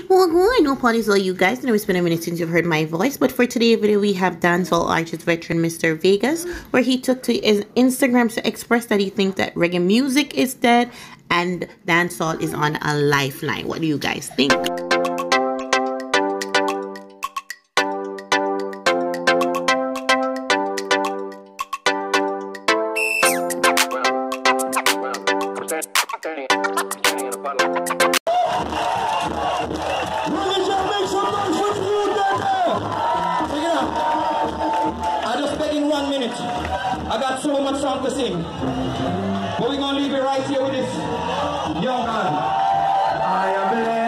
Well, good. No apologies, all you guys. I know it's been a minute since you've heard my voice, but for today's video, we have dancehall artist veteran Mr. Vegas, where he took to his Instagram to express that he thinks that reggae music is dead and dancehall is on a lifeline. What do you guys think? I got so much song to sing, but we're gonna leave it right here with this young man. I am blessed.